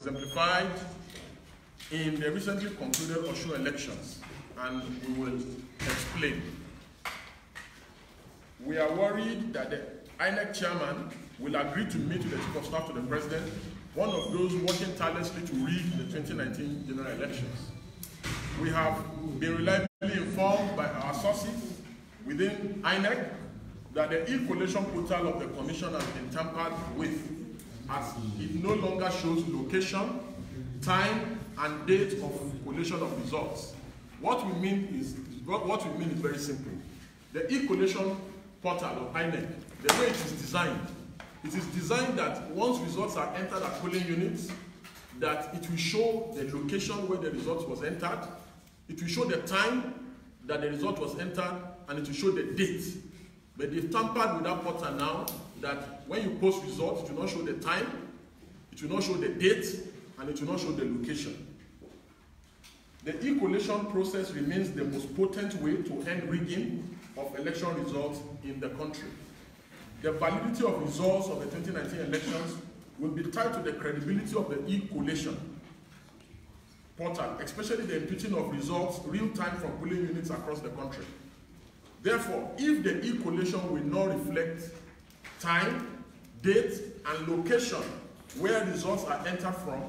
exemplified in the recently concluded Osun elections, and we will explain. We are worried that the INEC chairman will agree to meet with the Chief of Staff to the President, one of those working tirelessly to rig the 2019 general elections. We have been reliably informed by our sources within INEC that the e-collation portal of the Commission has been tampered with, as it no longer shows location, time, and date of collation of results. What we mean is very simple. The e-collation portal of INEC, the way it is designed that once results are entered at polling units, that it will show the location where the result was entered, it will show the time that the result was entered, and it will show the date. But they've tampered with that portal now, that when you post results, it will not show the time, it will not show the date, and it will not show the location. The e-collation process remains the most potent way to end rigging of election results in the country. The validity of results of the 2019 elections will be tied to the credibility of the e-collation portal, especially the imputing of results real-time from polling units across the country. Therefore, if the e-collation will not reflect time, date, and location where results are entered from,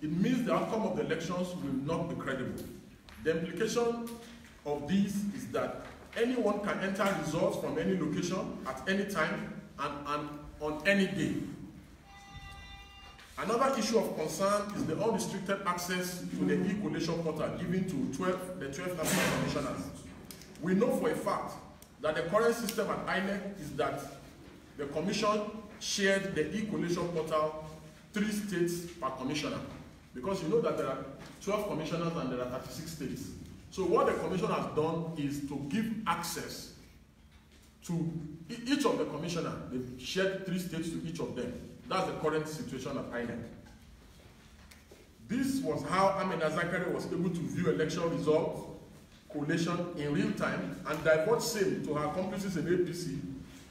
it means the outcome of the elections will not be credible. The implication of this is that anyone can enter results from any location at any time and on any day. Another issue of concern is the unrestricted access to the e-collation portal given to the 12 national commissioners. We know for a fact that the current system at INEC is that the commission shared the e-collation portal 3 states per commissioner, because you know that there are 12 commissioners and there are 36 states. So what the commission has done is to give access to each of the commissioners. They've shared 3 states to each of them. That's the current situation at INEC. This was how Amina Zakari was able to view election results, collation in real time, and divert same to her accomplices in APC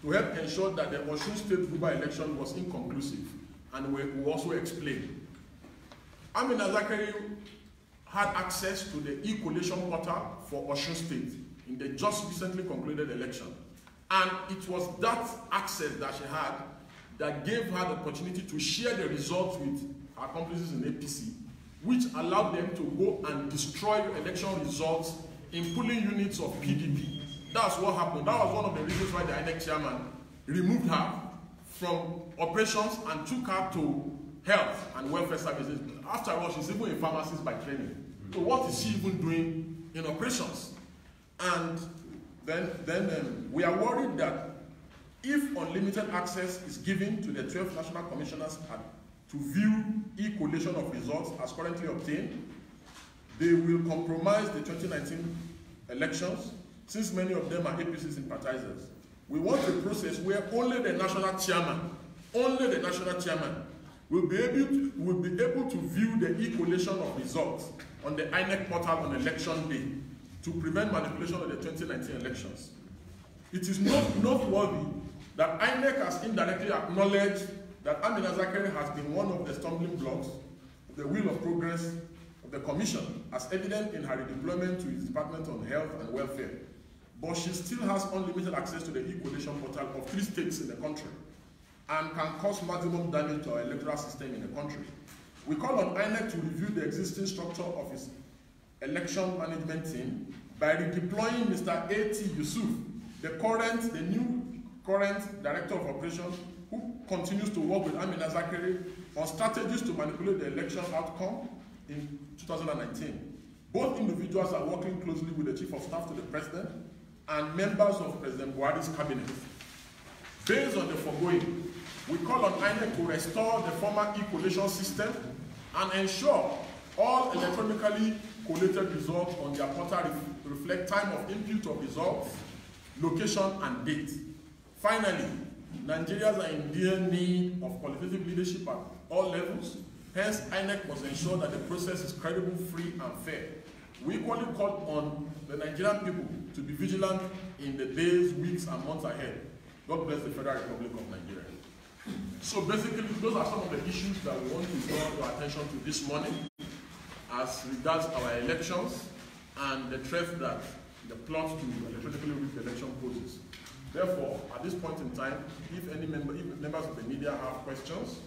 to help ensure that the Osun State Guber election was inconclusive, and we also explain. Amina Zakari had access to the e-collation portal for Osun State in the just recently concluded election. And it was that access that she had that gave her the opportunity to share the results with her accomplices in APC, which allowed them to go and destroy election results in polling units of PDP. That's what happened. That was one of the reasons why the INEC chairman removed her from operations and took her to health and welfare services. After all, she's even a pharmacist by training. So what is she even doing in operations? And then we are worried that if unlimited access is given to the 12 national commissioners to view e-collation of results as currently obtained, they will compromise the 2019 elections, since many of them are APC sympathizers. We want a process where only the national chairman will be able to view the e-collation of results on the INEC portal on election day to prevent manipulation of the 2019 elections. It is noteworthy that INEC has indirectly acknowledged that Amina Zakari has been one of the stumbling blocks of the wheel of progress of the Commission, as evident in her redeployment to its Department on Health and Welfare. But she still has unlimited access to the e-collation portal of 3 states in the country and can cause maximum damage to our electoral system in the country. We call on INEC to review the existing structure of its election management team by redeploying Mr. A.T. Yusuf, the new current Director of Operations, who continues to work with Amina Zakari on strategies to manipulate the election outcome in 2019. Both individuals are working closely with the Chief of Staff to the President and members of President Buhari's cabinet. Based on the foregoing, we call on INEC to restore the former e-collation system and ensure all electronically collated results on their portal reflect time of input of results, location, and date. Finally, Nigerians are in dear need of qualitative leadership at all levels. Hence, INEC must ensure that the process is credible, free, and fair. We equally call on the Nigerian people to be vigilant in the days, weeks, and months ahead. God bless the Federal Republic of Nigeria. So basically, those are some of the issues that we want to draw your attention to this morning as regards our elections and the threat that the plot to electronically rig the election poses. Therefore, at this point in time, if members of the media have questions,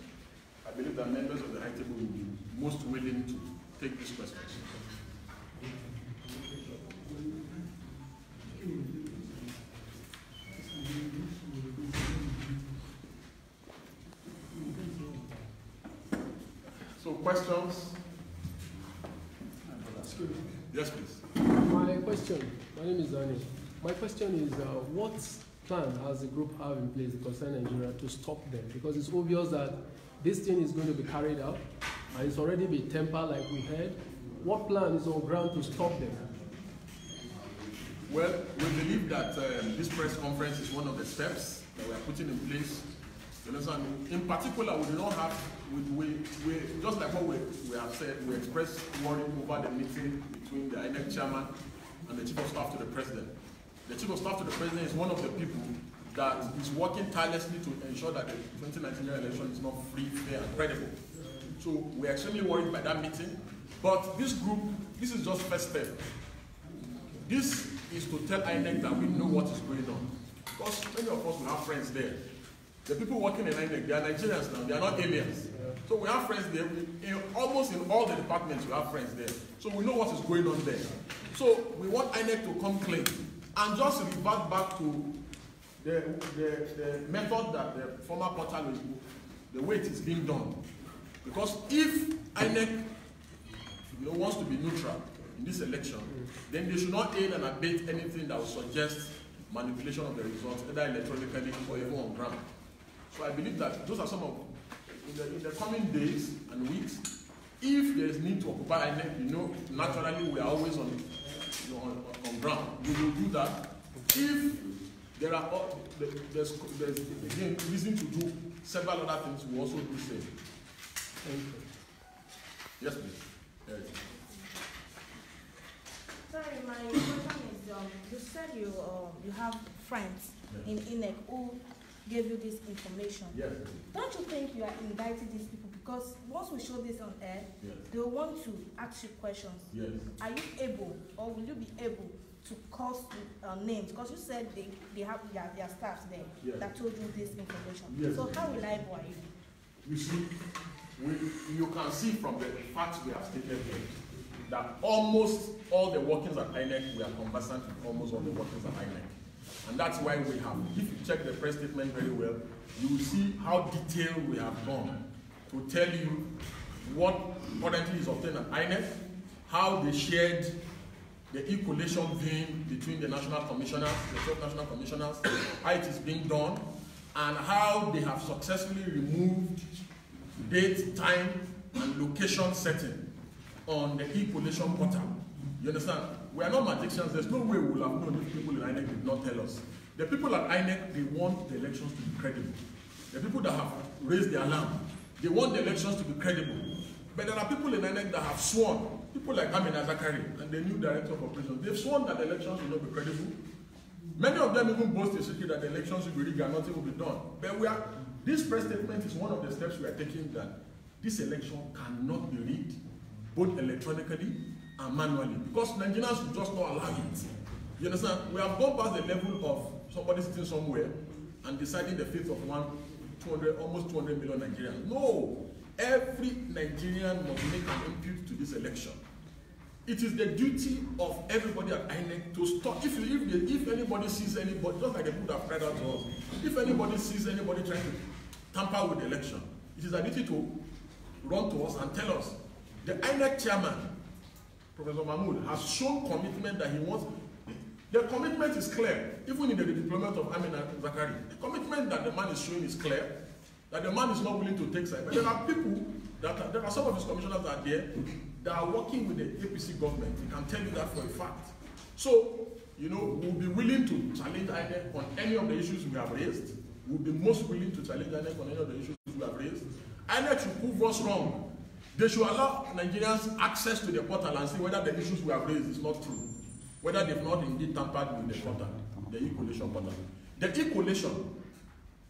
I believe that members of the high table will be most willing to take these questions. So questions? Yes, please. My name is Daniel. My question is, what plan has the group have in place to concern Nigeria to stop them? Because it's obvious that this thing is going to be carried out, and it's already been tempered like we heard. What plan is on ground to stop them? Well, we believe that this press conference is one of the steps that we are putting in place. You understand? In particular, we do not have, just like what we have said, we expressed worry over the meeting between the INEC chairman and the chief of staff to the president. The chief of staff to the president is one of the people that is working tirelessly to ensure that the 2019 general election is not free, fair, and credible. So we're extremely worried by that meeting. But this group, this is just first step. This is to tell INEC that we know what is going on. Because many of us will have friends there. The people working in INEC, they are Nigerians now, they are not aliens. So we have friends there. Almost in all the departments, we have friends there. So we know what is going on there. So we want INEC to come clean and just revert back to the method that the former portal is, the way it is being done. Because if INEC wants to be neutral in this election, then they should not aid and abet anything that will suggest manipulation of the results, either electronically or even on ground. So I believe that those are some of, in the coming days and weeks, if there is need to occupy INEC, naturally we are always on ground. We will do that. If there are, there's again reason to do several other things, we also do same. Thank you. Yes, please. Yes. Sorry, my question is, you said you have friends in INEC who gave you this information. Yes. Don't you think you are indicting these people? Because once we show this on air, they will want to ask you questions. Yes. Are you able, or will you be able to call names? Because you said they have their staff there that told you this information. Yes. So how reliable are you? You see, you can see from the facts we have stated here that almost all the workings at INEC, we are conversant with almost all the workings at INEC. And that's why we have, if you check the press statement very well, you will see how detailed we have gone to tell you what currently is obtained at INEC, how they shared the e-collation vein between the national commissioners, the 12 national commissioners, how it is being done, and how they have successfully removed date, time, and location setting on the e-collation portal. You understand? We are not magicians. There's no way we will have known if people in INEC did not tell us. The people at INEC, they want the elections to be credible. The people that have raised the alarm, they want the elections to be credible. But there are people in INEC that have sworn, people like Amina Zakari and the new director of operations, they've sworn that the elections will not be credible. Many of them even boast the secret that the elections will be rigged and nothing will be done. But this press statement is one of the steps we are taking that this election cannot be rigged, both electronically and manually, because Nigerians will just not allow it. You understand? We have gone past the level of somebody sitting somewhere and deciding the fate of almost 200 million Nigerians. No! Every Nigerian must make an input to this election. It is the duty of everybody at INEC to stop. If anybody sees anybody, just like the people that cried out to us, if anybody sees anybody trying to tamper with the election, it is a duty to run to us and tell us. The INEC chairman, Professor Mahmoud, has shown commitment that he wants. The commitment is clear, even in the deployment of Amina Zakari. The commitment that the man is showing is clear, that the man is not willing to take side. But there are people, there are some of his commissioners that are there that are working with the APC government. We can tell you that for a fact. So, we'll be willing to challenge INEC on any of the issues we have raised. We'll be most willing to challenge INEC on any of the issues we have raised. INEC should prove us wrong. They should allow Nigerians access to the portal and see whether the issues we have raised is not true. Whether they've not indeed tampered with the portal, the e-collation portal. The e-collation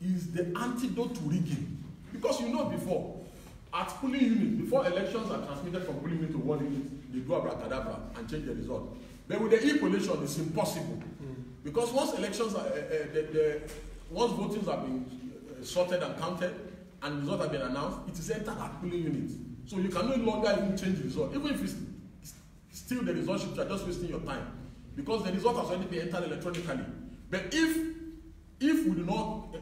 is the antidote to rigging. Because you know before, at polling unit, before elections are transmitted from polling unit to one unit, they do abracadabra and change the result. But with the e-collation, it's impossible. Because once elections are, once votings have been sorted and counted, and results have been announced, it is entered at polling unit. So you can no longer even change the result. Even if it's still the result, you are just wasting your time. Because the result has already been entered electronically. But if we do not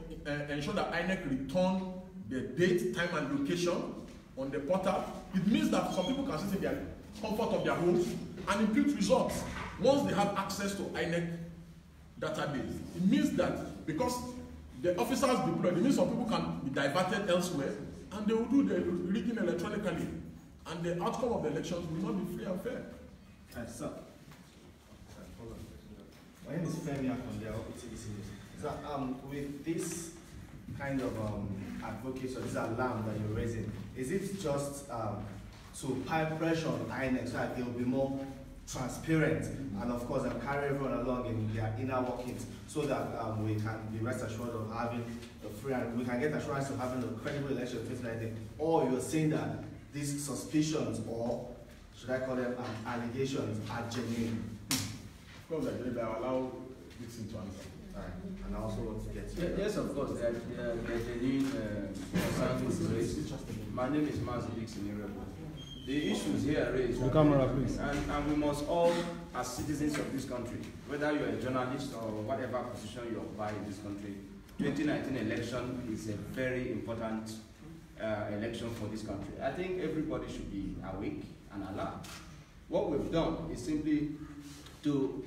ensure that INEC return the date, time, and location on the portal, it means that some people can sit in their comfort of their homes and impute results once they have access to INEC database. It means that because the officers deployed, it means some people can be diverted elsewhere and they will do the rigging electronically. And the outcome of the elections will not be free and fair. Sir. My name is Femi Akonde. So, with this kind of advocacy or this alarm that you're raising, is it just to pipe pressure on INEC so that they will be more transparent and, of course, carry everyone along in their inner workings so that we can be rest assured of having a free and we can get assurance of having a credible election in 2019? Or you're saying that these suspicions, or should I call them allegations, are genuine? Of course, I allow Dixon to answer. And I also want to get yes, of course, they're genuine concerns raised. My name is Mazi Dixon Irebo. The issues here raised, the camera, please. And we must all, as citizens of this country, whether you're a journalist or whatever position you occupy in this country, 2019 election is a very important election for this country. I think everybody should be awake and alert. What we've done is simply to,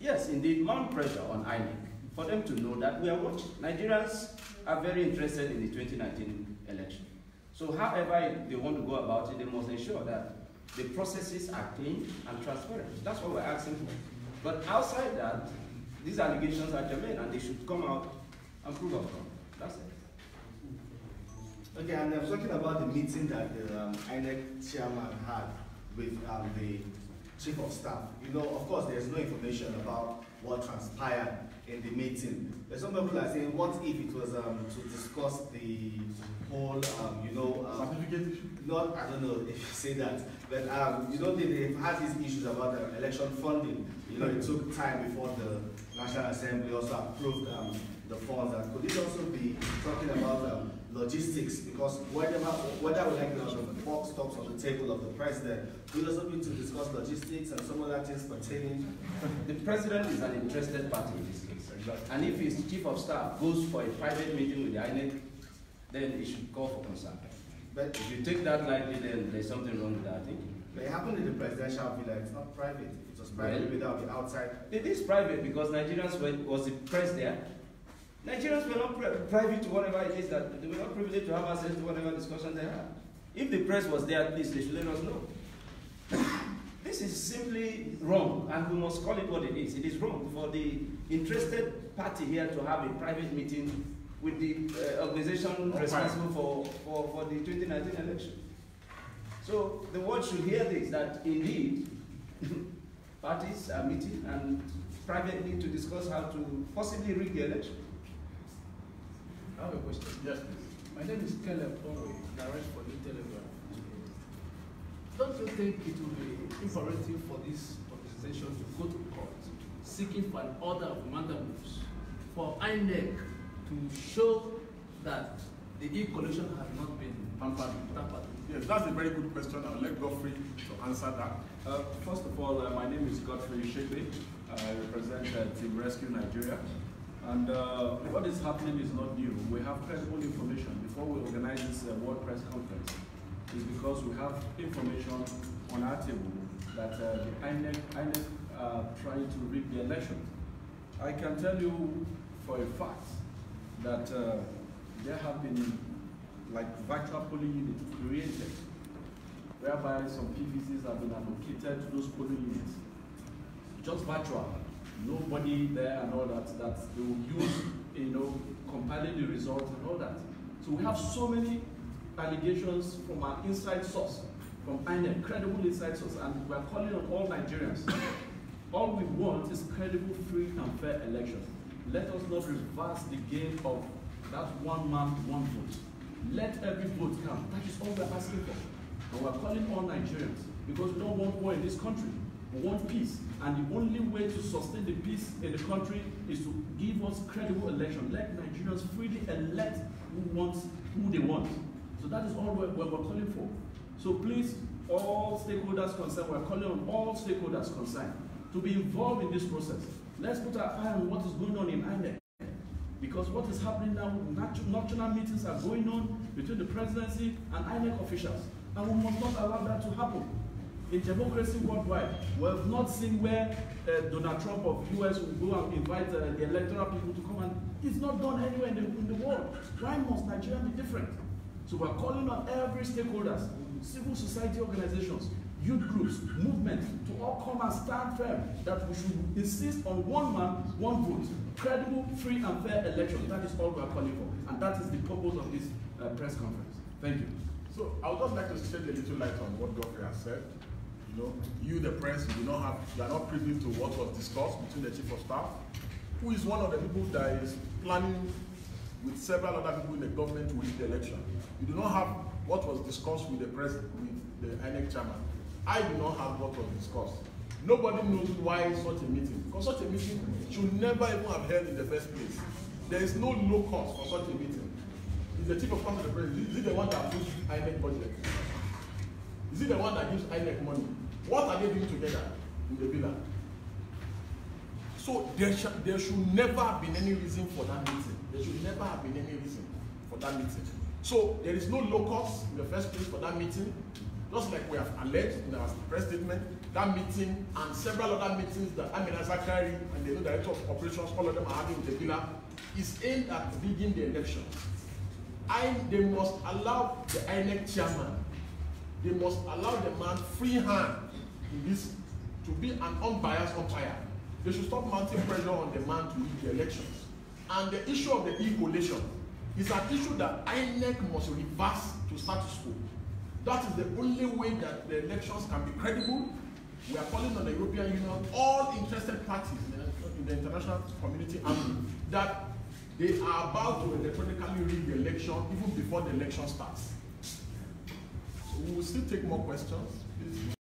yes, indeed, mount pressure on INEC for them to know that we are watching. Nigerians are very interested in the 2019 election. So however they want to go about it, they must ensure that the processes are clean and transparent. That's what we're asking for. But outside that, these allegations are germane and they should come out and prove of them. That's it. Okay, and I'm talking about the meeting that the INEC chairman had with the chief of staff. You know, of course, there's no information about what transpired in the meeting. There's some people are saying, what if it was to discuss the whole, certificate issue? Not, I don't know if you say that, but you know, they've had these issues about election funding. You know, it took time before the National Assembly also approved the funds. And could it also be talking about logistics? Because whether we like the fork stops on the table of the president, could also be to discuss logistics and some other things pertaining. The president is an interested party in this case. And if his chief of staff goes for a private meeting with the INEC, then he should call for concern. But if you take that lightly, then there's something wrong with that, I think. But it happened in the presidential villa. It's not private. If it was private, without the outside. It is private because Nigerians was the press there. Nigerians were not privy to whatever it is that they were not privileged to have access to whatever discussion they had. If the press was there, at least they should let us know. This is simply wrong, and we must call it what it is. It is wrong for the interested party here to have a private meeting with the organization responsible for the 2019 election. So the world should hear this, that indeed parties are meeting and privately to discuss how to possibly rig the election. I have a question. Yes, please. My name is Caleb Onwe, direct for the Telegram. Don't you think it will be imperative for this organization to go to court seeking for an order of mandamus for INEC to show that the e-collection has not been tampered with? Yes, that's a very good question. I'll let Godfrey to answer that. First of all, my name is Godfrey Shekwe. I represent Team Rescue Nigeria. And what is happening is not new. We have credible information. Before we organize this World Press Conference, is because we have information on our table that the INEC trying to rig the election. I can tell you for a fact that there have been like virtual polling units created, whereby some PVCs have been allocated to those polling units. Just virtual, nobody there and all that they will use, compiling the results and all that. So we have so many allegations from our inside source, from INEC, credible inside source, and we are calling on all Nigerians. All we want is credible, free, and fair elections. Let us not reverse the game of That's one man, one vote. Let every vote count. That is all we're asking for. And we're calling all Nigerians because we don't want war in this country. We want peace. And the only way to sustain the peace in the country is to give us credible election. Let Nigerians freely elect who they want. So that is all we're calling for. So please, all stakeholders concerned, we're calling on all stakeholders concerned to be involved in this process. Let's put our eye on what is going on in INEC. Because what is happening now, national meetings are going on between the presidency and INEC officials. And we must not allow that to happen. In democracy worldwide, we have not seen where Donald Trump of US will go and invite the electoral people to come, and it's not done anywhere in the world. Why must Nigeria be different? So we're calling on every stakeholders, civil society organizations, youth groups, movements, to all come and stand firm that we should insist on one man, one vote, credible, free and fair election. That is all we are calling for. And that is the purpose of this press conference. Thank you. So I would just like to shed a little light on what Godfrey has said. You know, you, the press, you are not privy to what was discussed between the chief of staff, who is one of the people that is planning with several other people in the government to win the election. You do not have what was discussed with the president, with the INEC chairman. I do not have what was discussed. Nobody knows why such a meeting, because such a meeting should never even have held in the first place. There is no low cost for such a meeting. Is the chief of staff of the president, is he the one that approves INEC budget? Is he the one that gives INEC money? What are they doing together in the villa? So there should never have been any reason for that meeting. There should never have been any reason for that meeting. So there is no locus in the first place for that meeting. Just like we have alleged in our press statement, that meeting and several other meetings that Amina Zakari and the new director of operations, all of them are having with the villa, is aimed at rigging the election. They must allow the INEC chairman, they must allow the man free hand in this to be an unbiased umpire. They should stop mounting pressure on the man to rig the elections. And the issue of the e-collation is an issue that INEC must reverse to status quo. That is the only way that the elections can be credible. We are calling on the European Union, all interested parties in the international community, that they are about to electronically rig the election even before the election starts. So we will still take more questions. Please.